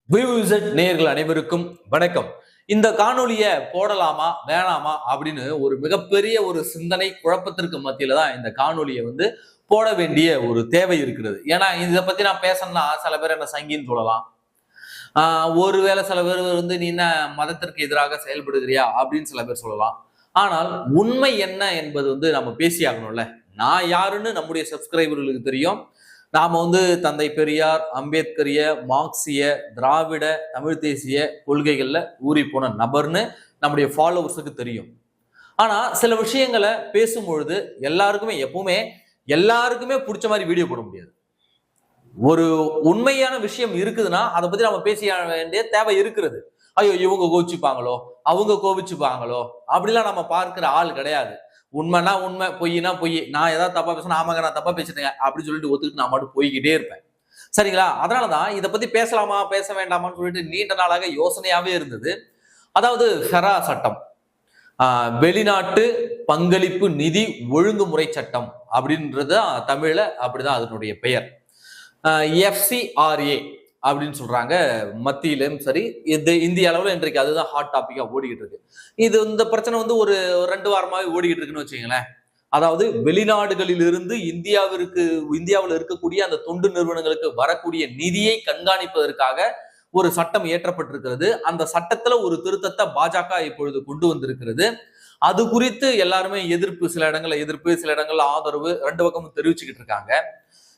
வியூசட் நேயர்கள் அனைவருக்கும் வணக்கம். இந்த காணொலியை போடலாமா வேணாமா அப்படின்னு ஒரு மிகப்பெரிய ஒரு சிந்தனை குழப்பத்திற்கு மத்தியில தான் இந்த காணொலியை போட வேண்டிய ஒரு தேவை இருக்கிறது. ஏன்னா இதை பத்தி நான் பேசணும்னா சில பேர் என்ன சங்கின்னு சொல்லலாம். ஒருவேளை சில பேர் நீ என்ன மதத்திற்கு எதிராக செயல்படுகிறியா அப்படின்னு சில பேர் சொல்லலாம். ஆனால் உண்மை என்ன என்பது நம்ம பேசி ஆகணும்ல. நான் யாருன்னு நம்முடைய சப்ஸ்கிரைபர்களுக்கு தெரியும். நாம தந்தை பெரியார், அம்பேத்கரிய, மார்க்சிய, திராவிட, தமிழ் தேசிய கொள்கைகள்ல ஊறி போன நபர்னு நம்முடைய ஃபாலோவர்ஸுக்கு தெரியும். ஆனா சில விஷயங்களை பேசும்பொழுது எல்லாருக்குமே பிடிச்ச மாதிரி வீடியோ போட முடியாது. ஒரு உண்மையான விஷயம் இருக்குதுன்னா அதை பத்தி நம்ம பேச வேண்டிய தேவை இருக்கிறது. ஐயோ இவங்க கோவிச்சுப்பாங்களோ, அவங்க கோவிச்சுப்பாங்களோ அப்படிலாம் நம்ம பார்க்கிற ஆள் கிடையாது. உண்மைனா உண்மை, பொய்னா பொய். நான் ஏதாவது தப்பா பேசணும், ஆமாங்க நான் தப்பா பேசிட்டேங்க அப்படின்னு சொல்லிட்டு ஒத்துக்கிட்டு நான் மட்டும் போய்கிட்டே இருப்பேன். சரிங்களா? அதனாலதான் இதை பத்தி பேசலாமா பேச வேண்டாமான்னு சொல்லிட்டு நீண்ட நாளாக யோசனையாவே இருந்தது. அதாவது ஃபெரா சட்டம், வெளிநாட்டு பங்களிப்பு நிதி ஒழுங்குமுறை சட்டம் அப்படின்றது தமிழ்ல அப்படிதான் அதனுடைய பெயர். FCRA அப்படின்னு சொல்றாங்க மத்தியிலும் சரி, இது இந்திய அளவுல இன்றைக்கு அதுதான் ஹாட் டாபிக்கா ஓடிக்கிட்டு இருக்கு. இந்த பிரச்சனை ஒரு 2 வாரமாவே ஓடிக்கிட்டு இருக்குன்னு வச்சுங்களேன். அதாவது வெளிநாடுகளில் இருந்து இந்தியாவில் இருக்கக்கூடிய அந்த தொண்டு நிறுவனங்களுக்கு வரக்கூடிய நிதியை கண்காணிப்பதற்காக ஒரு சட்டம் இயற்றப்பட்டிருக்கிறது. அந்த சட்டத்துல ஒரு திருத்தத்தை பாஜக இப்பொழுது கொண்டு வந்திருக்கிறது. அது குறித்து எல்லாருமே எதிர்ப்பு, சில இடங்கள்ல ஆதரவு, 2 பக்கமும் தெரிவிச்சுக்கிட்டு இருக்காங்க.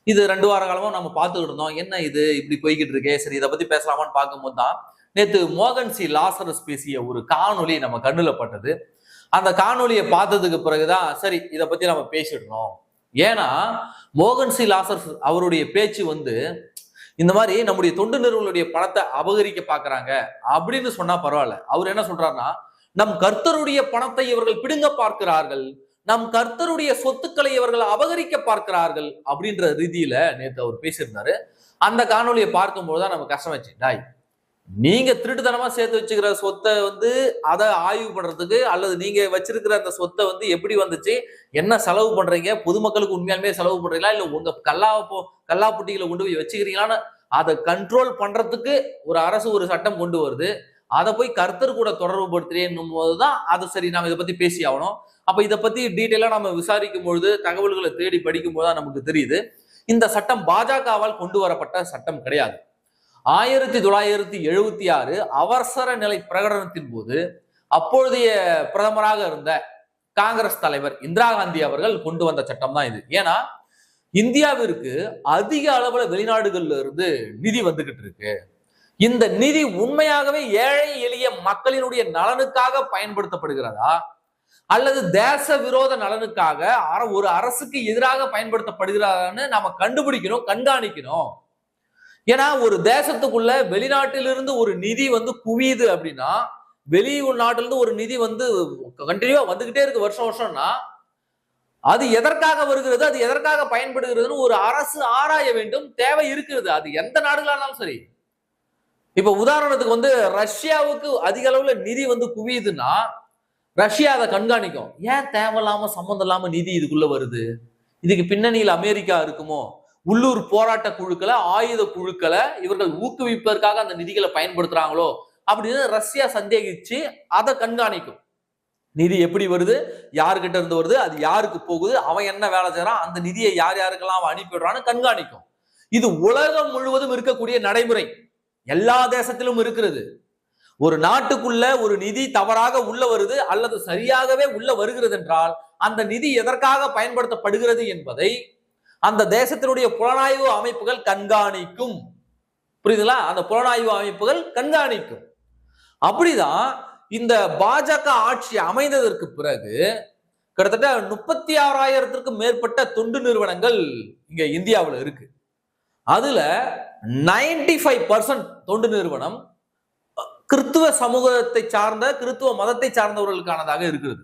இது 2 வார காலமா நம்ம பார்த்துக்கிட்டு இருந்தோம். என்ன இது இப்படி போய்கிட்டு இருக்கே, சரி இதை பத்தி பேசலாமான்னு பார்க்கும்போது தான் நேத்து மோகன் சி லாசரஸ் பேசிய ஒரு காணொலி நம்ம கண்ணுல பட்டது. அந்த காணொலியை பார்த்ததுக்கு பிறகுதான் சரி இதை பத்தி நம்ம பேசிடணும். ஏன்னா மோகன் சி லாசரஸ் அவருடைய பேச்சு இந்த மாதிரி நம்முடைய தொண்டு நிறுவனங்களுடைய பணத்தை அபகரிக்க பாக்குறாங்க அப்படின்னு சொன்னா பரவாயில்ல. அவர் என்ன சொல்றாருன்னா, நம் கர்த்தருடைய பணத்தை இவர்கள் பிடுங்க பார்க்கிறார்கள், நம் கர்த்தருடைய சொத்துக்களை இவர்கள் அபகரிக்க பார்க்கிறார்கள் அப்படின்ற ரீதியில நேற்று அவர் பேசியிருந்தாரு. அந்த காணொலியை பார்க்கும்போதுதான் நம்ம கஷ்டமாச்சு. டாய், நீங்க திருட்டுத்தனமா சேர்த்து வச்சுக்கிற சொத்தை அதை ஆய்வு பண்றதுக்கு, அல்லது நீங்க வச்சிருக்கிற அந்த சொத்தை எப்படி வந்துச்சு, என்ன செலவு பண்றீங்க, பொதுமக்களுக்கு உண்மையாலுமே செலவு பண்றீங்களா, இல்ல உங்க கல்லாப்புட்டிகளை கொண்டு போய் வச்சுக்கிறீங்களான்னு அதை கண்ட்ரோல் பண்றதுக்கு ஒரு அரசு ஒரு சட்டம் கொண்டு வருது. அதை போய் கர்த்தர் கூட தொடர்பு படுத்துறேன்னும் போதுதான் அது சரி நாம இதை பத்தி பேசி ஆகணும். அப்ப இதை பத்தி டீட்டெயிலா நம்ம விசாரிக்கும் பொழுது, தகவல்களை தேடி படிக்கும் போதுதான் நமக்கு தெரியுது இந்த சட்டம் பாஜகவால் கொண்டு வரப்பட்ட சட்டம் கிடையாது. 1976 அவசர நிலை பிரகடனத்தின் போது அப்பொழுதைய பிரதமராக இருந்த காங்கிரஸ் தலைவர் இந்திரா காந்தி அவர்கள் கொண்டு வந்த சட்டம் தான் இது. ஏன்னா இந்தியாவிற்கு அதிக அளவுல வெளிநாடுகள்ல இருந்து நிதி வந்துகிட்டு இருக்கு. இந்த நிதி உண்மையாகவே ஏழை எளிய மக்களினுடைய நலனுக்காக பயன்படுத்தப்படுகிறதா, அல்லது தேச விரோத நலனுக்காக ஒரு அரசுக்கு எதிராக பயன்படுத்தப்படுகிறான்னு நாம கண்டுபிடிக்கணும், கண்காணிக்கணும். ஏன்னா ஒரு தேசத்துக்குள்ள வெளிநாட்டிலிருந்து ஒரு நிதி குவியுது அப்படின்னா, வெளிநாட்டில இருந்து ஒரு நிதி கண்டினியூவா வந்துகிட்டே இருக்கு வருஷம் வருஷம்னா, அது எதற்காக வருகிறது, அது எதற்காக பயன்படுகிறதுன்னு ஒரு அரசு ஆராய வேண்டும், தேவை இருக்கிறது. அது எந்த நாடுகளா இருந்தாலும் சரி. இப்ப உதாரணத்துக்கு ரஷ்யாவுக்கு அதிக அளவுல நிதி குவியுதுன்னா ரஷ்யா அதை கண்காணிக்கும். ஏன் தேவையில்லாம சம்மந்தம் இல்லாம நிதி இதுக்குள்ள வருது, இதுக்கு பின்னணியில் அமெரிக்கா இருக்குமோ, உள்ளூர் போராட்ட குழுக்களை, ஆயுத குழுக்களை இவர்கள் ஊக்குவிப்பதற்காக அந்த நிதிகளை பயன்படுத்துறாங்களோ அப்படின்னு ரஷ்யா சந்தேகிச்சு அதை கண்காணிக்கும். நிதி எப்படி வருது, யாருக்கிட்ட இருந்து வருது, அது யாருக்கு போகுது, அவன் என்ன வேலை செய்யறான், அந்த நிதியை யார் யாருக்கெல்லாம் அவன் அனுப்பிடுறான்னு கண்காணிக்கும். இது உலகம் முழுவதும் இருக்கக்கூடிய நடைமுறை, எல்லா தேசத்திலும் இருக்கிறது. ஒரு நாட்டுக்குள்ள ஒரு நிதி தவறாக உள்ள வருது அல்லது சரியாகவே உள்ள வருகிறது என்றால் அந்த நிதி எதற்காக பயன்படுத்தப்படுகிறது என்பதை அந்த தேசத்தினுடைய புலனாய்வு அமைப்புகள் கண்காணிக்கும். புரியுதுங்களா? அந்த புலனாய்வு அமைப்புகள் கண்காணிக்கும். அப்படிதான் இந்த பாஜக ஆட்சி அமைந்ததற்கு பிறகு கிட்டத்தட்ட 36,000த்திற்கும் மேற்பட்ட தொண்டு நிறுவனங்கள் இங்க இந்தியாவில் இருக்கு. அதுல 95% தொண்டு நிறுவனம் கிறித்துவ சமூகத்தை சார்ந்த, கிறித்துவ மதத்தை சார்ந்தவர்களுக்கானதாக இருக்கிறது.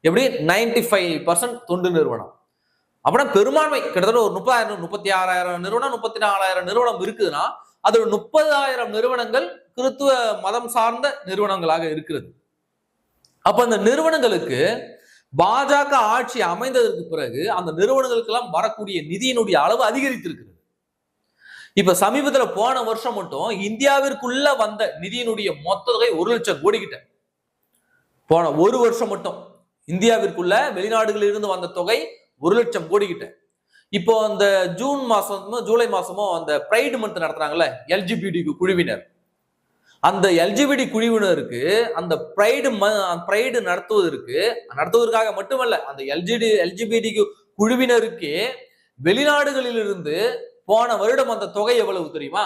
எப்படி 95% தொண்டு நிறுவனம் அப்படின்னா பெரும்பான்மை கிட்டத்தட்ட ஒரு 36,000 நிறுவனம், 34,000 நிறுவனம் இருக்குதுன்னா அது 30,000 நிறுவனங்கள் கிறித்துவ மதம் சார்ந்த நிறுவனங்களாக இருக்கிறது. அப்ப அந்த நிறுவனங்களுக்கு பாஜக ஆட்சி அமைந்ததற்கு பிறகு அந்த நிறுவனங்களுக்கு எல்லாம் வரக்கூடிய நிதியினுடைய அளவு அதிகரித்திருக்கிறது. இப்ப சமீபத்துல போன வருஷம் மட்டும் இந்தியாவிற்குள்ள வந்த நிதியினுடைய மொத்த தொகை 1,00,000 கோடி கிட்ட. போன ஒரு வருஷம் மட்டும் இந்தியாவிற்குள்ள வெளிநாடுகளில் இருந்து வந்த தொகை 1,00,000 கோடி கிட்ட. இப்போ அந்த ஜூன் மாசமோ ஜூலை மாசமோ அந்த பிரைடு மந்த் நடத்துறாங்கல்ல எல்ஜிபிடி குழுவினர், அந்த எல்ஜிபிடி குழுவினருக்கு அந்த பிரைடு நடத்துவதற்காக மட்டுமல்ல, அந்த எல்ஜிபிடி குழுவினருக்கு வெளிநாடுகளில் இருந்து போன வருடம் அந்த தொகை எவ்வளவு தெரியுமா?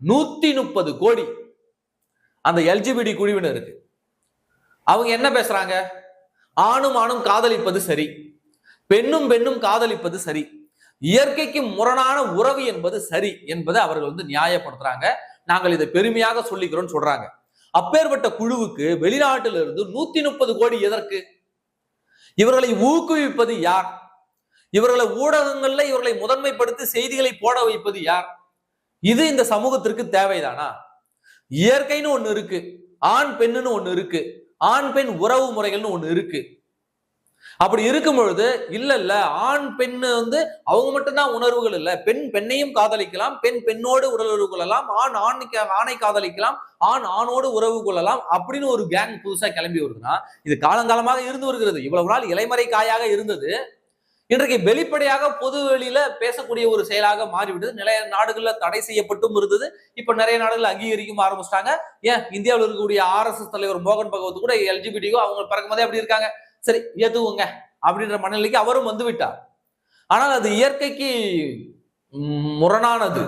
130 கோடி. அந்த எல்ஜிபிடி குழுவினருக்கு அவங்க என்ன பேசுறாங்க? ஆணும் ஆணும் காதலிப்பது சரி, பெண்ணும் பெண்ணும் காதலிப்பது சரி, இயற்கைக்கு முரணான உறவு என்பது சரி என்பதை அவர்கள் நியாயப்படுத்துறாங்க. நாங்கள் இதை பெருமையாக சொல்லிக்கிறோம் சொல்றாங்க. அப்பேற்பட்ட குழுவுக்கு வெளிநாட்டிலிருந்து 130 கோடி எதற்கு? இவர்களை ஊக்குவிப்பது யார்? இவர்களை ஊடகங்கள்ல இவர்களை முதன்மைப்படுத்தி செய்திகளை போட வைப்பது யார்? இது இந்த சமூகத்திற்கு தேவைதானா? இயற்கைன்னு ஒண்ணு இருக்கு, ஆண் பெண்ணுன்னு ஒண்ணு இருக்கு, ஆண் பெண் உறவு முறைகள்னு ஒண்ணு இருக்கு. அப்படி இருக்கும் பொழுது இல்ல ஆண் பெண்ணு அவங்க மட்டும்தான் உணர்வுகள் இல்ல, பெண் பெண்ணையும் காதலிக்கலாம், பெண் பெண்ணோடு உறவு கொள்ளலாம், ஆண் ஆணை காதலிக்கலாம், ஆண் ஆணோடு உறவு கொள்ளலாம் அப்படின்னு ஒரு கேங் புதுசா கிளம்பி வருதுன்னா இது காலங்காலமாக இருந்து வருகிறது. இவ்வளவு நாள் இலைமறை காயாக இருந்தது, இன்றைக்கு வெளிப்படையாக பொது வெளியில பேசக்கூடிய ஒரு செயலாக மாறிவிட்டது. நிறைய நாடுகள்ல தடை செய்யப்பட்டும் இருந்தது, இப்ப நிறைய நாடுகள் அங்கீகரிக்கும் ஆரம்பிச்சிட்டாங்க. ஏன் இந்தியாவில் இருக்கக்கூடிய RSS தலைவர் மோகன் பகவத் கூட எல்ஜிபிடிக்கோ அவங்க பிறக்கும் போதே அப்படி இருக்காங்க, சரி ஏத்துவோங்க அப்படின்ற மனநிலைக்கு அவரும் வந்து விட்டார். ஆனால் அது இயற்கைக்கு முரணானது,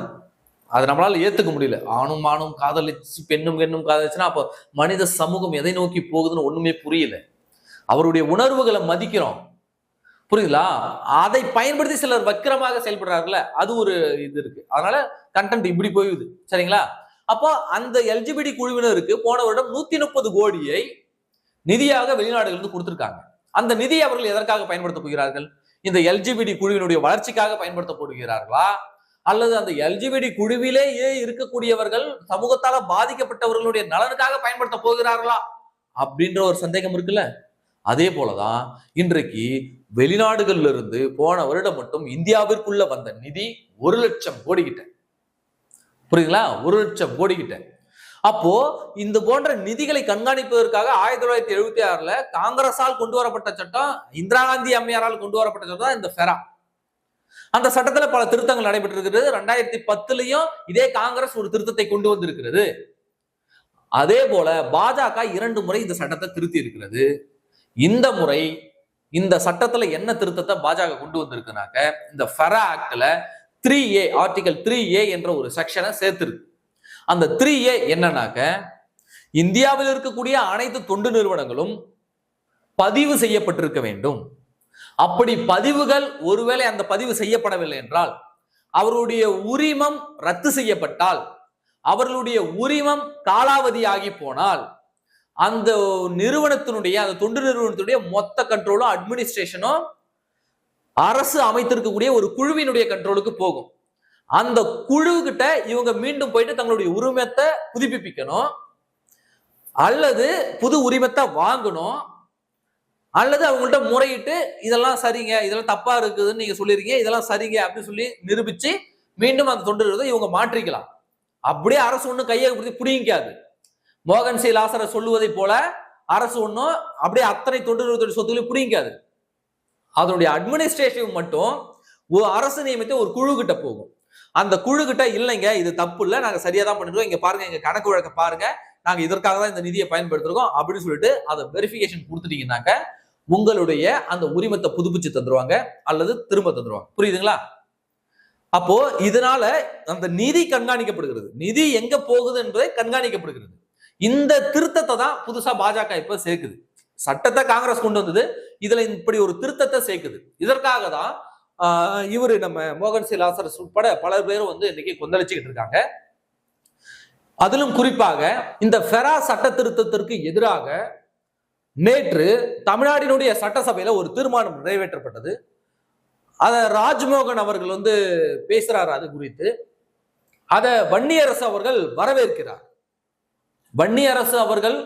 அது நம்மளால ஏத்துக்க முடியல. ஆணும் ஆணும் காதலிச்சு பெண்ணும் பெண்ணும் காதலிச்சுன்னா அப்போ மனித சமூகம் எதை நோக்கி போகுதுன்னு ஒண்ணுமே புரியல. அவருடைய உணர்வுகளை மதிக்கிறோம், புரியுதுங்களா? அதை பயன்படுத்தி சிலர் வக்கிரமாக செயல்படுறாங்கல்ல, அது ஒரு இது இருக்கு. அதனால கண்டென்ட் இப்படி போயுது, சரிங்களா? அப்போ அந்த எல்ஜிபிடி குழுவினருக்கு போன வருடம் 130 கோடியை நிதியாக வெளிநாடுகள் கொடுத்திருக்காங்க. அந்த நிதியை அவர்கள் எதற்காக பயன்படுத்த போகிறார்கள்? இந்த எல்ஜிபிடி குழுவினுடைய வளர்ச்சிக்காக பயன்படுத்த போகிறார்களா, அல்லது அந்த எல்ஜிபிடி குழுவிலேயே இருக்கக்கூடியவர்கள் சமூகத்தால பாதிக்கப்பட்டவர்களுடைய நலனுக்காக பயன்படுத்த போகிறார்களா அப்படின்ற ஒரு சந்தேகம் இருக்குல்ல. அதே போலதான் இன்றைக்கு வெளிநாடுகள்ல இருந்து போன வருடம் மட்டும் இந்தியாவிற்குள்ள வந்த நிதி 1,00,000 கோடி கிட்ட, புரியுதுங்களா? 1,00,000 கோடி கிட்ட. அப்போ இந்த போன்ற நிதிகளை கண்காணிப்பதற்காக 1976 காங்கிரஸால் கொண்டு வரப்பட்ட சட்டம், இந்திரா காந்தி அம்மையாரால் கொண்டு வரப்பட்ட சட்டம் இந்த ஃபெரா. அந்த சட்டத்துல பல திருத்தங்கள் நடைபெற்றிருக்கிறது. 2010 இதே காங்கிரஸ் ஒரு திருத்தத்தை கொண்டு வந்திருக்கிறது. அதே போல பாஜக 2 முறை இந்த சட்டத்தை திருத்தி இருக்கிறது. இந்த முறை இந்த சட்டத்துல என்ன திருத்தத்தை பாஜக கொண்டு வந்திருக்குனாக்க, இந்த ஃபெரா ஆக்ட்ல 3A ஆர்டிகல் 3A என்ற ஒரு செக்ஷனை சேர்த்திருக்கு. அந்த 3A என்னன்னாக்க, இந்தியாவில் இருக்கக்கூடிய அனைத்து தொண்டு நிறுவனங்களும் பதிவு செய்யப்பட்டிருக்க வேண்டும். அப்படி பதிவுகள் ஒருவேளை அந்த பதிவு செய்யப்படவில்லை என்றால், அவருடைய உரிமம் ரத்து செய்யப்பட்டால், அவர்களுடைய உரிமம் காலாவதியாகி போனால், அந்த நிறுவனத்தினுடைய அந்த தொண்டு நிறுவனத்தினுடைய மொத்த கண்ட்ரோலும் அட்மினிஸ்ட்ரேஷனும் அரசு அமைத்திருக்கக்கூடிய ஒரு குழுவினுடைய கண்ட்ரோலுக்கு போகும். அந்த குழு கிட்ட இவங்க மீண்டும் போயிட்டு தங்களுடைய உரிமத்தை புதுப்பிக்கணும், அல்லது புது உரிமத்தை வாங்கணும், அல்லது அவங்கள்ட்ட முறையிட்டு இதெல்லாம் சரிங்க, இதெல்லாம் தப்பா இருக்குதுன்னு நீங்க சொல்லிருக்கீங்க, இதெல்லாம் சரிங்க அப்படின்னு சொல்லி நிரூபிச்சு மீண்டும் அந்த தொண்டு நிறுவனத்தை இவங்க மாற்றிக்கலாம். அப்படியே அரசு ஒண்ணு கையை பிடிக்காது. மோகன் சி லாசரஸ் சொல்லுவதை போல அரசு ஒன்றும் அப்படியே அத்தனை தொண்டு நிறுவனத்துடைய சொத்துக்களையும் பிடிக்காது. அதனுடைய அட்மினிஸ்ட்ரேஷன் மட்டும் அரசு நியமித்த ஒரு குழு கிட்ட போகும். அந்த குழு கிட்ட இல்லைங்க இது தப்பு இல்லை, நாங்க சரியா தான் பண்ணிருக்கோம், இங்க பாருங்க எங்க கணக்கு வழக்க பாருங்க, நாங்க இதற்காக தான் இந்த நிதியை பயன்படுத்திருக்கோம் அப்படின்னு சொல்லிட்டு அதை வெரிஃபிகேஷன் கொடுத்துட்டீங்கன்னாக்க உங்களுடைய அந்த உரிமத்தை புதுப்பிச்சு தந்துருவாங்க அல்லது திரும்ப தந்துருவாங்க. புரியுதுங்களா? அப்போ இதனால அந்த நிதி கண்காணிக்கப்படுகிறது, நிதி எங்க போகுது என்பதை கண்காணிக்கப்படுகிறது. இந்த திருத்தத்தை தான் புதுசா பாஜக இப்ப சேர்க்குது. சட்டத்தை காங்கிரஸ் கொண்டு வந்தது, இதுல இப்படி ஒரு திருத்தத்தை சேர்க்குது. இதற்காக தான் இவரு நம்ம மோகன் சி லாசரஸ் உட்பட பல பேரும் இன்னைக்கு கொந்தளிச்சுக்கிட்டு இருக்காங்க. அதிலும் குறிப்பாக இந்த ஃபெரா சட்ட திருத்தத்திற்கு எதிராக நேற்று தமிழ்நாட்டினுடைய சட்டசபையில ஒரு தீர்மானம் நிறைவேற்றப்பட்டது. அத ராஜ்மோகன் அவர்கள் பேசுறாரு. அது குறித்து அதை வன்னியரசு அவர்கள் வரவேற்கிறார். வன்னியரசு அவர்கள்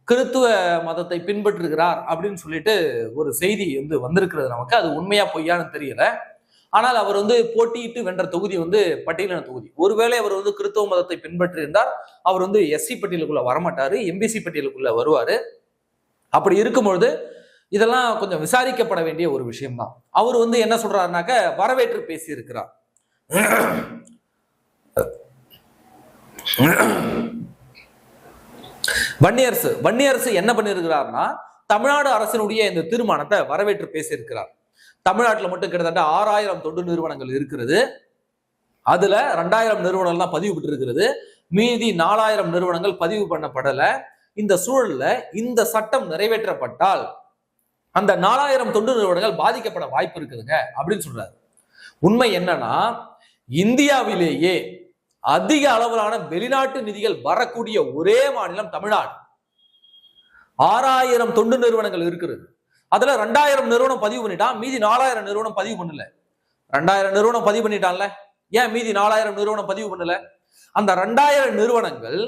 கிறித்துவ மதத்தை பின்பற்றுகிறார் அப்படின்னு சொல்லிட்டு ஒரு செய்தி வந்திருக்கிறது நமக்கு. அது உண்மையா பொய்யான்னு தெரியல. ஆனால் அவர் போட்டியிட்டு வென்ற தொகுதி பட்டியலின தொகுதி. ஒருவேளை அவர் கிறிஸ்தவ மதத்தை பின்பற்றி இருந்தால் அவர் எஸ்சி பட்டியலுக்குள்ள வரமாட்டாரு, எம்பிசி பட்டியலுக்குள்ள வருவாரு. அப்படி இருக்கும்பொழுது இதெல்லாம் கொஞ்சம் விசாரிக்கப்பட வேண்டிய ஒரு விஷயம்தான். அவர் என்ன சொல்றாருனாக்க வரவேற்று பேசி இருக்கிறார். வன்னியரசு என்ன பண்ணிருக்கிறார்னா தமிழ்நாடு அரசினுடைய இந்த தீர்மானத்தை வரவேற்று பேசியிருக்கிறார். தமிழ்நாட்டில் மட்டும் கிட்டத்தட்ட 6000 தொண்டு நிறுவனங்கள் இருக்கிறது. அதுல 2000 நிறுவனங்கள் தான் பதிவு பெற்று இருக்கிறது. மீதி 4000 நிறுவனங்கள் பதிவு பண்ணப்படல. இந்த சூழல்ல இந்த சட்டம் நிறைவேற்றப்பட்டால் அந்த 4000 தொண்டு நிறுவனங்கள் பாதிக்கப்பட வாய்ப்பு இருக்குதுங்க அப்படின்னு சொல்றாரு. உண்மை என்னன்னா இந்தியாவிலேயே அதிக அளவிலான வெளிநாட்டு நிதிகள் வரக்கூடிய ஒரே மாநிலம் தமிழ்நாடு. 6000 தொண்டு நிறுவனங்கள் இருக்கிறது. அதுல 2000 நிறுவனம் பதிவு பண்ணிட்டான், மீதி 4000 நிறுவனம் பதிவு பண்ணல. 2000 நிறுவனம் பதிவு பண்ணிட்டான்ல, ஏன் மீதி 4000 நிறுவனம் பதிவு பண்ணல? அந்த 2000 நிறுவனங்கள்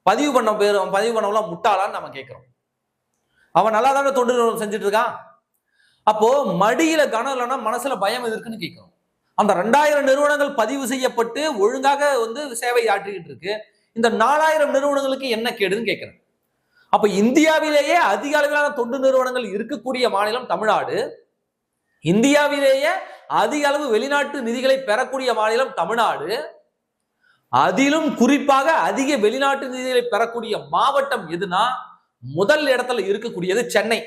பதிவு பண்ணவெல்லாம் முட்டாளான்னு நம்ம கேட்கிறோம். அவன் நல்லா தானே தொண்டு நிறுவனம் செஞ்சுட்டு இருக்கான். அப்போ மடியில கனம் இல்லைன்னா மனசுல பயம் எதுக்குன்னு கேட்கிறோம். அந்த 2000 நிறுவனங்கள் பதிவு செய்யப்பட்டு ஒழுங்காக சேவை ஆற்றிக்கிட்டு இருக்கு. இந்த 4000 நிறுவனங்களுக்கு என்ன கேடுன்னு கேட்கிறேன். அப்ப இந்தியாவிலேயே அதிக அளவிலான தொண்டு நிறுவனங்கள் இருக்கக்கூடிய மாநிலம் தமிழ்நாடு. இந்தியாவிலேயே அதிக அளவு வெளிநாட்டு நிதிகளை பெறக்கூடிய மாநிலம் தமிழ்நாடு. அதிலும் குறிப்பாக அதிக வெளிநாட்டு நிதிகளை பெறக்கூடிய மாவட்டம் எதுனா முதல் இடத்துல இருக்கக்கூடியது சென்னை.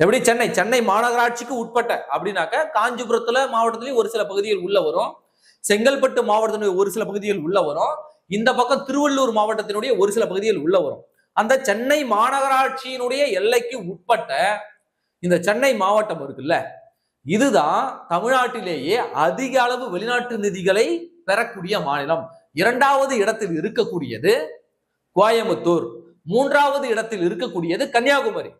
எப்படி சென்னை மாநகராட்சிக்கு உட்பட்ட அப்படின்னாக்க காஞ்சிபுரத்துல மாவட்டத்திலேயே ஒரு சில பகுதிகள் உள்ள வரும், செங்கல்பட்டு மாவட்டத்தினுடைய ஒரு சில பகுதிகள் உள்ள வரும், இந்த பக்கம் திருவள்ளூர் மாவட்டத்தினுடைய ஒரு சில பகுதிகள் உள்ள வரும். அந்த சென்னை மாநகராட்சியினுடைய எல்லைக்கு உட்பட்ட இந்த சென்னை மாவட்டம் இருக்குல்ல, இதுதான் தமிழ்நாட்டிலேயே அதிக அளவு வெளிநாட்டு நிதிகளை பெறக்கூடிய மாநிலம். 2வது இடத்தில் இருக்கக்கூடியது கோயம்புத்தூர், 3வது இடத்தில் இருக்கக்கூடியது கன்னியாகுமரி.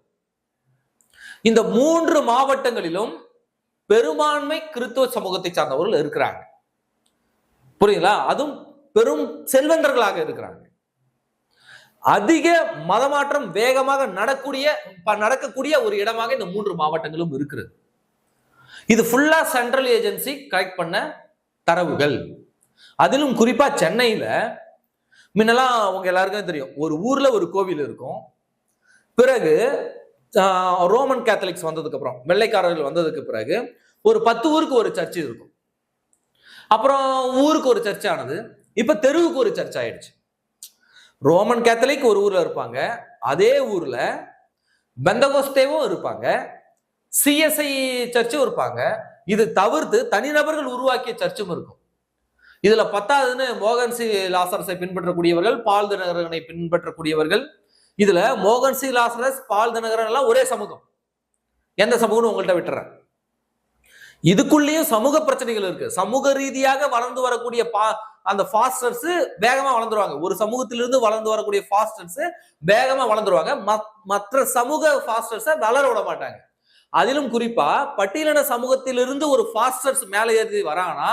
இந்த 3 மாவட்டங்களிலும் பெரும்பான்மை கிறிஸ்தவ சமூகத்தை சார்ந்தவர்கள் இருக்கிறாங்க. புரியுங்களா? அதுவும் பெரும் செல்வந்தர்களாக இருக்கிறாங்க. அதிக மதமாற்றம் வேகமாக நடக்கக்கூடிய ஒரு இடமாக இந்த 3 மாவட்டங்களும் இருக்கிறது. இது ஃபுல்லா சென்ட்ரல் ஏஜென்சி கலெக்ட் பண்ண தரவுகள். அதிலும் குறிப்பா சென்னையில முன்னெல்லாம் அவங்க எல்லாருக்கும் தெரியும், ஒரு ஊர்ல ஒரு கோவில் இருக்கும். பிறகு ரோமன் கேத்தலிக்ஸ் வந்ததுக்கு அப்புறம், வெள்ளைக்காரர்கள் வந்ததுக்கு பிறகு ஒரு 10 ஊருக்கு ஒரு சர்ச் இருக்கும். அப்புறம் ஊருக்கு ஒரு சர்ச் ஆனது. இப்ப தெருவுக்கு ஒரு சர்ச் ஆயிடுச்சு. ரோமன் கேத்தலிக் ஒரு ஊர்ல இருப்பாங்க, அதே ஊர்ல பெந்தகோஸ்தேவும் இருப்பாங்க, சிஎஸ்ஐ சர்ச்சும் இருப்பாங்க. இது தவிர்த்து தனிநபர்கள் உருவாக்கிய சர்ச்சும் இருக்கும். இதுல 10வதுன்னு மோகன் சி லாசரஸை பின்பற்றக்கூடியவர்கள், பால் தினகரனை பின்பற்றக்கூடியவர்கள். இதுல மோகன் சி லாசரஸ், பால் தினகரன் எல்லாம் ஒரே சமூகம். எந்த சமூகம்னு உங்கள்கிட்ட விட்டுறேன். இதுக்குள்ளேயும் சமூக பிரச்சனைகள் இருக்கு. சமூக ரீதியாக வளர்ந்து வரக்கூடிய அந்த ஃபாஸ்டர்ஸ் வேகமா வளர்ந்துருவாங்க. ஒரு சமூகத்திலிருந்து வளர்ந்து வரக்கூடிய ஃபாஸ்டர்ஸ் வேகமா வளர்ந்துருவாங்க. மற்ற சமூக ஃபாஸ்டர்ஸை வளர விட மாட்டாங்க. அதிலும் குறிப்பா பட்டியலின சமூகத்திலிருந்து ஒரு ஃபாஸ்டர்ஸ் மேலே ஏறி வராங்கன்னா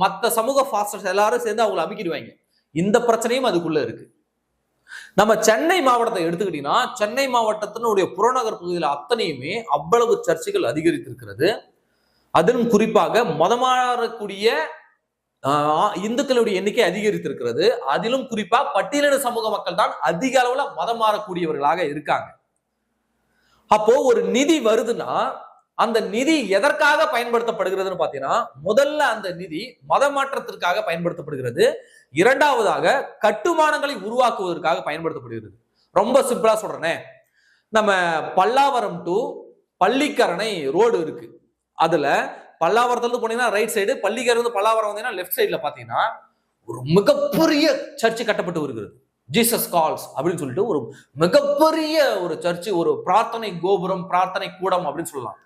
மற்ற சமூக ஃபாஸ்டர்ஸ் எல்லாரும் சேர்ந்து அவங்களை அமைக்கிடுவாங்க. இந்த பிரச்சனையும் அதுக்குள்ள இருக்கு. நம்ம சென்னை மாவட்டத்தை எடுத்துக்கிட்டீங்கன்னா, சென்னை மாவட்டத்தினுடைய புறநகர் பகுதியில் அத்தனையுமே அவ்வளவு சர்ச்சைகள் அதிகரித்திருக்கிறது. அதிலும் குறிப்பாக மதமாறக்கூடிய இந்துக்களுடைய எண்ணிக்கை அதிகரித்திருக்கிறது. அதிலும் குறிப்பா பட்டியலின சமூக மக்கள் தான் அதிக அளவுல மதம் மாறக்கூடியவர்களாக இருக்காங்க. அப்போ ஒரு நிதி வருதுன்னா அந்த நிதி எதற்காக பயன்படுத்தப்படுகிறதுன்னு பாத்தீங்கன்னா, முதல்ல அந்த நிதி மத மாற்றத்திற்காக பயன்படுத்தப்படுகிறது. 2வதாக கட்டுமானங்களை உருவாக்குவதற்காக பயன்படுத்தப்படுகிறது. ரொம்ப சிம்பிளா சொல்றேனே, நம்ம பல்லாவரம் டு பள்ளிக்கரணை ரோடு இருக்கு. அதுல பல்லாவரத்துல போனீங்கன்னா ரைட் சைடு, பள்ளிக்கரணை பல்லாவரம் வந்தீங்கன்னா லெஃப்ட் சைட்ல பாத்தீங்கன்னா ஒரு மிகப்பெரிய சர்ச்சு கட்டப்பட்டு வருகிறது. ஜீசஸ் கால்ஸ் அப்படின்னு சொல்லிட்டு ஒரு மிகப்பெரிய ஒரு சர்ச்சு, ஒரு பிரார்த்தனை கோபுரம், பிரார்த்தனை கூடம் அப்படின்னு சொல்லலாம்.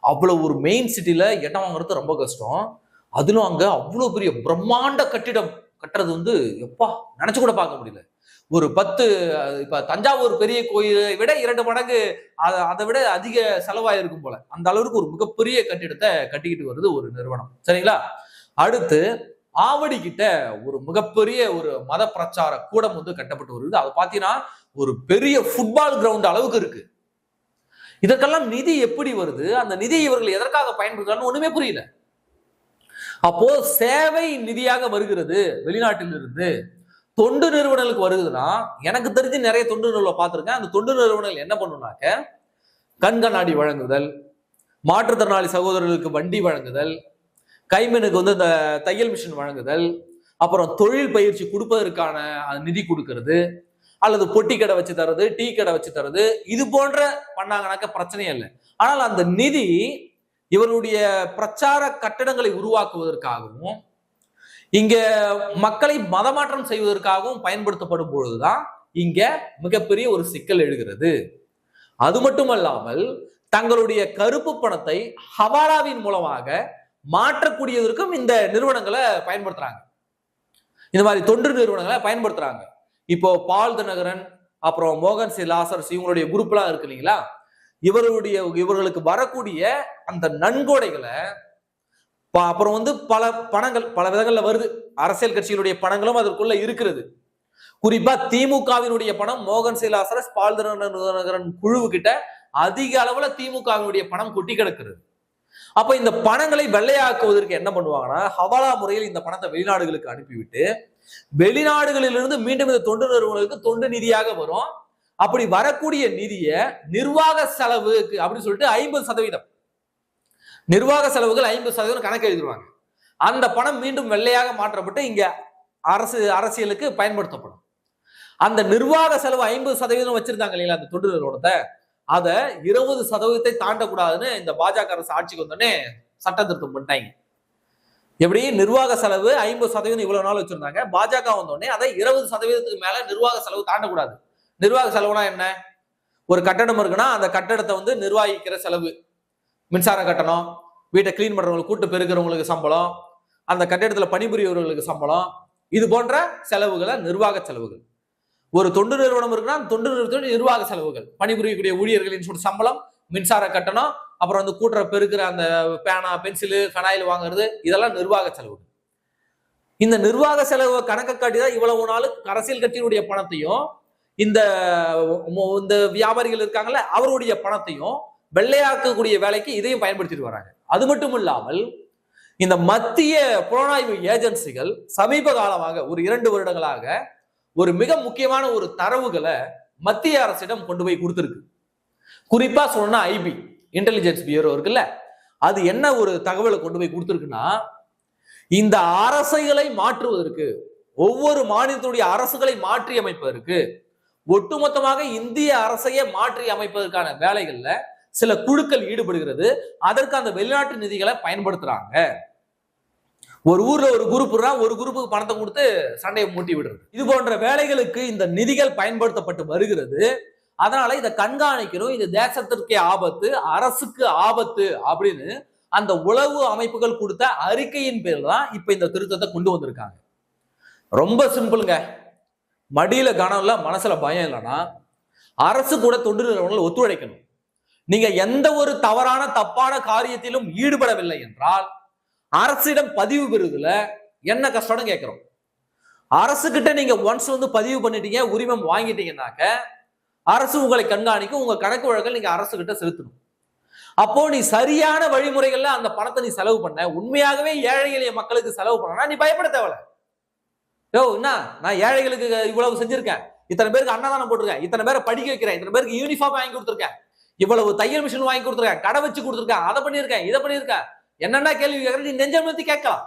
அவ்வளவு ஒரு மெயின் சிட்டில இடம் வாங்குறது ரொம்ப கஷ்டம். அதிலும் அங்க அவ்வளவு பெரிய பிரம்மாண்ட கட்டிடம் கட்டுறது எப்பா நினைச்சு கூட பார்க்க முடியல. ஒரு 10 இப்ப தஞ்சாவூர் பெரிய கோயிலை விட 2 மடங்கு அதை விட அதிக செலவாயிருக்கும் போல. அந்த அளவுக்கு ஒரு மிகப்பெரிய கட்டிடத்தை கட்டிக்கிட்டு வருது ஒரு நிறுவனம். சரிங்களா? அடுத்து ஆவடி கிட்ட ஒரு மிகப்பெரிய ஒரு மத பிரச்சார கூடம் கட்டப்பட்டு வருது. அது பாத்தீங்கன்னா ஒரு பெரிய ஃபுட்பால் கிரவுண்ட் அளவுக்கு இருக்கு. இதற்கெல்லாம் நிதி எப்படி வருது? அந்த நிதியை இவர்கள் எதற்காக பயன்படுத்துறான்னு ஒண்ணுமே புரியல. அப்போ சேவை நிதியாக வருகிறது வெளிநாட்டிலிருந்து, தொண்டு நிறுவனங்களுக்கு வருதுன்னா, எனக்கு தெரிஞ்சு நிறைய தொண்டு நிறுவனம் பார்த்திருக்கேன். அந்த தொண்டு நிறுவனங்கள் என்ன பண்ணுனாக்க, கண்கண்ணாடி வழங்குதல், மாற்றுத்திறனாளி சகோதரர்களுக்கு வண்டி வழங்குதல், கைமனுக்கு இந்த தையல் மிஷின் வழங்குதல், அப்புறம் தொழில் பயிற்சி கொடுப்பதற்கான நிதி கொடுக்கிறது, அல்லது பொட்டி கடை வச்சு தருது, டீ கடை வச்சு தருது, இது போன்ற பண்ணாங்கனாக்க பிரச்சனையே இல்லை. ஆனால் அந்த நிதி இவருடைய பிரச்சார கட்டடங்களை உருவாக்குவதற்காகவும் இங்க மக்களை மதமாற்றம் செய்வதற்காகவும் பயன்படுத்தப்படும் பொழுதுதான் இங்க மிகப்பெரிய ஒரு சிக்கல் எழுகிறது. அது மட்டுமல்லாமல் தங்களுடைய கருப்பு பணத்தை ஹவாலாவின் மூலமாக மாற்றக்கூடியதற்கும் இந்த நிறுவனங்களை பயன்படுத்துறாங்க. இந்த மாதிரி தொண்டு நிறுவனங்களை பயன்படுத்துறாங்க. இப்போ பால் தினகரன், அப்புறம் மோகன் சி லாசர்ஸ், இவங்களுடைய குரூப் எல்லாம் இருக்கு இல்லைங்களா, இவர்களுக்கு வரக்கூடிய அந்த நன்கொடைகளை அப்புறம் பல பணங்கள் பல விதங்கள்ல வருது. அரசியல் கட்சிகளுடைய பணங்களும் அதற்குள்ள இருக்கிறது. குறிப்பா திமுகவினுடைய பணம் மோகன் சி லாசரஸ், பால் தினகரன் குழுவு கிட்ட அதிக அளவுல திமுகவினுடைய பணம் கொட்டி கிடக்கிறது. அப்ப இந்த பணங்களை வெள்ளையாக்குவதற்கு என்ன பண்ணுவாங்கன்னா, ஹவாலா முறையில் இந்த பணத்தை வெளிநாடுகளுக்கு அனுப்பிவிட்டு, வெளிநாடுகளிலிருந்து மீண்டும் இந்த தொண்டு நிறுவனங்களுக்கு தொண்டு நிதியாக வரும். அப்படி வரக்கூடிய நிதிய நிர்வாக செலவுக்கு அப்படின்னு சொல்லிட்டு 50% நிர்வாக செலவுகள் 50% கணக்கு எழுதிடுவாங்க. அந்த பணம் மீண்டும் வெள்ளையாக மாற்றப்பட்டு இங்க அரசியலுக்கு பயன்படுத்தப்படும். அந்த நிர்வாக செலவு 50% வச்சிருந்தாங்க இல்லைங்களா அந்த தொண்டு நிறுவனத்தை, அதை 20% தாண்டக்கூடாதுன்னு இந்த பாஜக அரசு ஆட்சிக்கு வந்தோடனே சட்ட திருத்தம் பண்ணிட்டாங்க. எப்படி நிர்வாக செலவு 50% இவ்வளவு நாள் வச்சிருந்தாங்க, பாஜக வந்தோடனே அதை 20% மேல நிர்வாக செலவு தாண்டக்கூடாது. நிர்வாக செலவுனா என்ன? ஒரு கட்டடம் இருக்குன்னா அந்த கட்டடத்தை நிர்வாகிக்கிற செலவு, மின்சார கட்டணம், வீட்டை கிளீன் பண்றவங்களுக்கு, கூட்டு பெருக்கிறவங்களுக்கு சம்பளம், அந்த கட்டிடத்துல பணிபுரியவர்களுக்கு சம்பளம், இது போன்ற செலவுகளை நிர்வாக செலவுகள். ஒரு தொண்டு நிறுவனம் இருக்குன்னா அந்த தொண்டு நிறுவனத்தோட நிர்வாக செலவுகள், பணிபுரியக்கூடிய ஊழியர்களின் சம்பளம், மின்சார கட்டணம், அப்புறம் கூட்டுற பெருக்கிற அந்த பேனா, பென்சிலு, ஃபெனாயில் வாங்குறது, இதெல்லாம் நிர்வாக செலவுகள். இந்த நிர்வாக செலவு கணக்கை காட்டிதான் இவ்வளவு நாள் அரசியல் கட்சியினுடைய பணத்தையும் இந்த வியாபாரிகள் இருக்காங்கல்ல அவருடைய பணத்தையும் வெள்ளையாக்கக்கூடிய வேலைக்கு இதையும் பயன்படுத்திட்டு வராங்க. அது மட்டும் இல்லாமல் இந்த மத்திய புலனாய்வு ஏஜென்சிகள் சமீப காலமாக ஒரு 2 வருடங்களாக ஒரு மிக முக்கியமான ஒரு தரவுகளை மத்திய அரசிடம் கொண்டு போய் கொடுத்திருக்கு. குறிப்பா சொன்னா ஐபி, இன்டெலிஜென்ஸ் பியூரோ இருக்குல்ல, அது என்ன ஒரு தகவலை கொண்டு போய் கொடுத்திருக்குன்னா, இந்த அரசுகளை மாற்றுவதற்கு, ஒவ்வொரு மாநிலத்துடைய அரசுகளை மாற்றி அமைப்பதற்கு, ஒட்டுமொத்தமாக இந்திய அரசையே மாற்றி அமைப்பதற்கான வேலைகள்ல சில குழுக்கள் ஈடுபடுகிறது. அதற்கு அந்த வெளிநாட்டு நிதிகளை பயன்படுத்துறாங்க. ஒரு ஊர்ல ஒரு குரூப், ஒரு குரூப்புக்கு பணத்தை கொடுத்து சண்டையை மூட்டி விடுறது, இது போன்ற வேலைகளுக்கு இந்த நிதிகள் பயன்படுத்தப்பட்டு வருகிறது. அதனால இதை கண்காணிக்கணும், இது தேசத்திற்கே ஆபத்து, அரசுக்கு ஆபத்து அப்படின்னு அந்த உளவு அமைப்புகள் கொடுத்த அறிக்கையின் பேரில் தான் இப்ப இந்த திருத்தத்தை கொண்டு வந்திருக்காங்க. ரொம்ப சிம்பிளுங்க. மடியில கனம் இல்ல, மனசுல பயம் இல்லைன்னா அரசு கூட தொண்டு நிறுவனங்கள் ஒத்துழைக்கணும். நீங்க எந்த ஒரு தவறான தப்பான காரியத்திலும் ஈடுபடவில்லை என்றால் அரசிடம் பதிவு பெறுவதில் என்ன கஷ்டம் கேட்கிறோம். அரசு கிட்ட நீங்க ஒன்ஸ் பதிவு பண்ணிட்டீங்க, உரிமம் வாங்கிட்டீங்கன்னாக்க அரசு உங்களை கண்காணிக்கும், உங்க கணக்கு வழக்கல் நீங்க அரசு கிட்ட செலுத்தணும். அப்போ நீ சரியான வழிமுறைகள்ல அந்த பணத்தை நீ செலவு பண்ண, உண்மையாகவே ஏழை எளிய மக்களுக்கு செலவு பண்ணா நீ பயப்பட தேவையில்ல. என்ன நான் ஏழைகளுக்கு இவ்வளவு செஞ்சிருக்கேன், இத்தனை பேருக்கு அன்னதானம் போட்டிருக்கேன், இத்தனை பேரை படிக்க வைக்கிறேன், இத்தனை பேருக்கு யூனிஃபார்ம் வாங்கி கொடுத்துருக்கேன், இவ்வளவு தையல் மிஷின் வாங்கி கொடுத்துருக்கேன், கடை வச்சு கொடுத்துருக்கேன், அதை பண்ணியிருக்கேன், இதை பண்ணியிருக்கேன், என்னென்ன கேள்வி கேட்கற நீ நெஞ்சமத்தி கேட்கலாம்.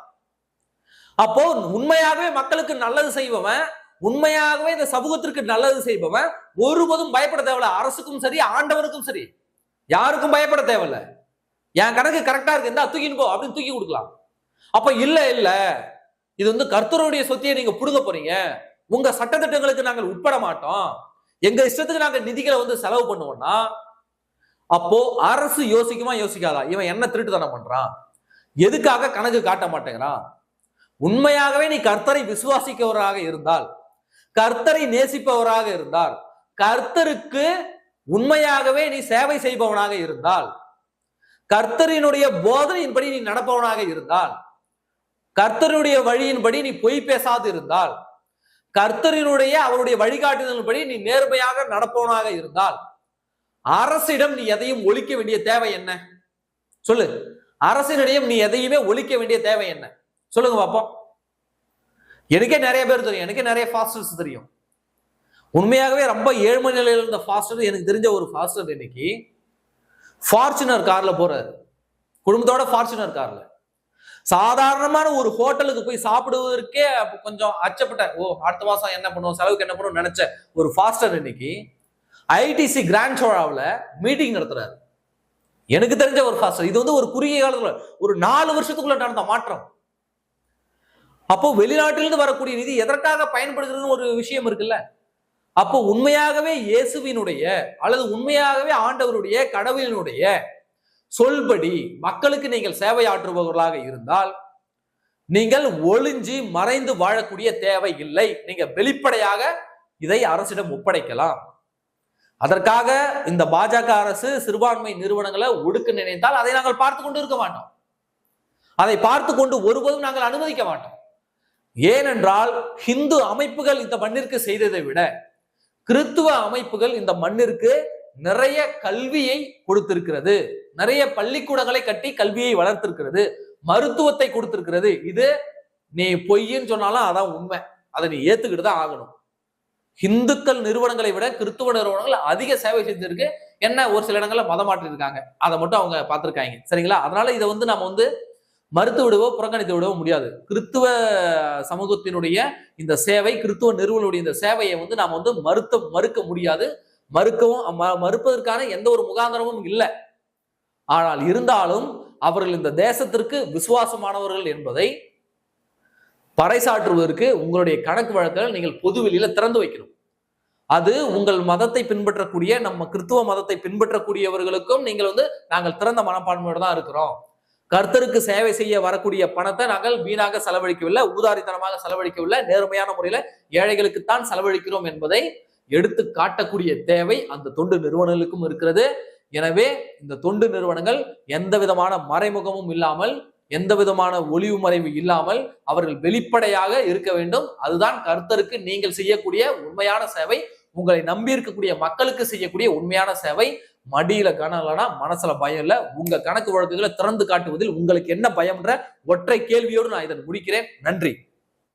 அப்போ உண்மையாகவே மக்களுக்கு நல்லது செய்பவன், உண்மையாகவே இந்த சமூகத்திற்கு நல்லது செய்பவன் ஒருபோதும் பயப்பட தேவையில்ல. அரசுக்கும் சரி, ஆண்டவருக்கும் சரி, யாருக்கும் பயப்பட தேவையில்ல. என் கணக்கு கரெக்டா இருக்கு, இந்த தூக்கின்னு போ அப்படின்னு தூக்கி கொடுக்கலாம். அப்ப இல்ல இது கர்த்தருடைய சொத்தியை நீங்க புடுங்க போறீங்க, உங்க சட்டத்திட்டங்களுக்கு நாங்கள் உட்பட மாட்டோம், எங்க இஷ்டத்துக்கு நாங்க நிதிகளை செலவு பண்ணுவோம்னா, அப்போ அரசு யோசிக்குமா யோசிக்காதா, இவன் என்ன திருட்டுத்தனம் பண்றான், எதுக்காக கணக்கு காட்ட மாட்டேங்கிறான்? உண்மையாகவே நீ கர்த்தரை விசுவாசிக்கவராக இருந்தால், கர்த்தரை நேசிப்பவராக இருந்தால், கர்த்தருக்கு உண்மையாகவே நீ சேவை செய்பவனாக இருந்தால், கர்த்தரினுடைய போதனையின்படி நீ நடப்பவனாக இருந்தால், கர்த்தருடைய வழியின்படி நீ பொய் பேசாது இருந்தால், கர்த்தரினுடைய அவருடைய வழிகாட்டுதலின்படி நீ நேர்மையாக நடப்பவனாக இருந்தால், அரசிடம் நீ எதையும் ஒழிக்க வேண்டிய தேவை என்ன? சொல்லு. அரசினிடையும் நீ எதையுமே ஒழிக்க வேண்டிய தேவை என்ன? சொல்லுங்க பாப்போம். எனக்கே நிறைய பேர் தெரியும், எனக்கே நிறைய ஃபாஸ்டர்ஸ் தெரியும். உண்மையாகவே ரொம்ப ஏழ்மை நிலையில் இருந்த ஃபாஸ்டர், எனக்கு தெரிஞ்ச ஒரு ஃபாஸ்டர் இன்னைக்கு ஃபார்ச்சுனர் கார்ல போறாரு, குடும்பத்தோட ஃபார்ச்சுனர் கார்ல. சாதாரணமான ஒரு ஹோட்டலுக்கு போய் சாப்பிடுவதற்கே கொஞ்சம் அச்சப்பட்ட, அடுத்த மாசம் என்ன பண்ணுவோம், செலவுக்கு என்ன பண்ணுவோம் நினைச்ச ஒரு ஃபாஸ்டர் இன்னைக்கு ஐடிசி கிராண்ட் ஷோராவில் மீட்டிங் நடத்துறாரு. எனக்கு தெரிஞ்ச ஒரு ஃபாஸ்டர். இது வந்து ஒரு குறுகிய காலத்துல, ஒரு 4 வருஷத்துக்குள்ள நடந்த மாற்றம். அப்போ வெளிநாட்டிலிருந்து வரக்கூடிய நிதி எதற்காக பயன்படுகிறதுன்னு ஒரு விஷயம் இருக்குல்ல. அப்போ உண்மையாகவே இயேசுவினுடைய அல்லது உண்மையாகவே ஆண்டவருடைய கடவுளினுடைய சொல்படி மக்களுக்கு நீங்கள் சேவை ஆற்றுபவர்களாக இருந்தால் நீங்கள் ஒளிஞ்சு மறைந்து வாழக்கூடிய தேவை இல்லை. நீங்க வெளிப்படையாக இதை அரசிடம் ஒப்படைக்கலாம். அதற்காக இந்த பாஜக அரசு சிறுபான்மை நிறுவனங்களை ஒடுக்க நினைத்தால் அதை நாங்கள் பார்த்து கொண்டு இருக்க மாட்டோம். அதை பார்த்து கொண்டு ஒருபோதும் நாங்கள் அனுமதிக்க மாட்டோம். ஏனென்றால் ஹிந்து அமைப்புகள் இந்த மண்ணிற்கு செய்ததை விட கிறித்துவ அமைப்புகள் இந்த மண்ணிற்கு நிறைய கல்வியை கொடுத்திருக்கிறது, நிறைய பள்ளிக்கூடங்களை கட்டி கல்வியை வளர்த்திருக்கிறது, மருத்துவத்தை கொடுத்திருக்கிறது. இது நீ பொய்ன்னு சொன்னாலும் அதான் உண்மை, அதை நீ ஏத்துக்கிட்டு தான் ஆகணும். இந்துக்கள் நிறுவனங்களை விட கிறித்துவ நிறுவனங்கள் அதிக சேவை செஞ்சிருக்கு. என்ன ஒரு சில இடங்கள்ல மதம் மாற்றி இருக்காங்க, அதை மட்டும் அவங்க பார்த்திருக்காங்க. சரிங்களா? அதனால இதை வந்து நம்ம வந்து மறுத்து விடவோ புறக்கணித்து விடவோ முடியாது. கிறித்துவ சமூகத்தினுடைய இந்த சேவை, கிறித்துவ நிறுவனங்களுடைய இந்த சேவையை வந்து நாம வந்து மறுக்க முடியாது. மறுப்பதற்கான எந்த ஒரு முகாந்திரமும் இல்லை. ஆனால் இருந்தாலும் அவர்கள் இந்த தேசத்திற்கு விசுவாசமானவர்கள் என்பதை பறைசாற்றுவதற்கு உங்களுடைய கணக்கு வழக்குகள் நீங்கள் பொதுவெளியில திறந்து வைக்கணும். அது உங்கள் மதத்தை பின்பற்றக்கூடிய, நம்ம கிறித்துவ மதத்தை பின்பற்றக்கூடியவர்களுக்கும் நீங்கள் வந்து நாங்கள் திறந்த மனப்பான்மையோடு தான் இருக்கிறோம், கர்த்தருக்கு சேவை செய்ய வரக்கூடிய பணத்தை நாங்கள் வீணாக செலவழிக்கவில்லை, ஊதாரித்தனமாக செலவழிக்கவில்லை, நேர்மையான முறையில ஏழைகளுக்குத்தான் செலவழிக்கிறோம் என்பதை எடுத்து காட்டக்கூடிய தேவை அந்த தொண்டு நிறுவனங்களுக்கும் இருக்கிறது. எனவே இந்த தொண்டு நிறுவனங்கள் எந்த விதமான மறைமுகமும் இல்லாமல், எந்த விதமான ஒளிவு மறைவு இல்லாமல் அவர்கள் வெளிப்படையாக இருக்க வேண்டும். அதுதான் கர்த்தருக்கு நீங்கள் செய்யக்கூடிய உண்மையான சேவை, உங்களை நம்பி இருக்கக்கூடிய மக்களுக்கு செய்யக்கூடிய உண்மையான சேவை. மடியில கனம் இல்லைன்னா மனசுல பயம் இல்லை. உங்க கணக்கு வழக்குகளை திறந்து காட்டுவதில் உங்களுக்கு என்ன பயம்ன்ற ஒற்றை கேள்வியோடு நான் இதை முடிக்கிறேன். நன்றி.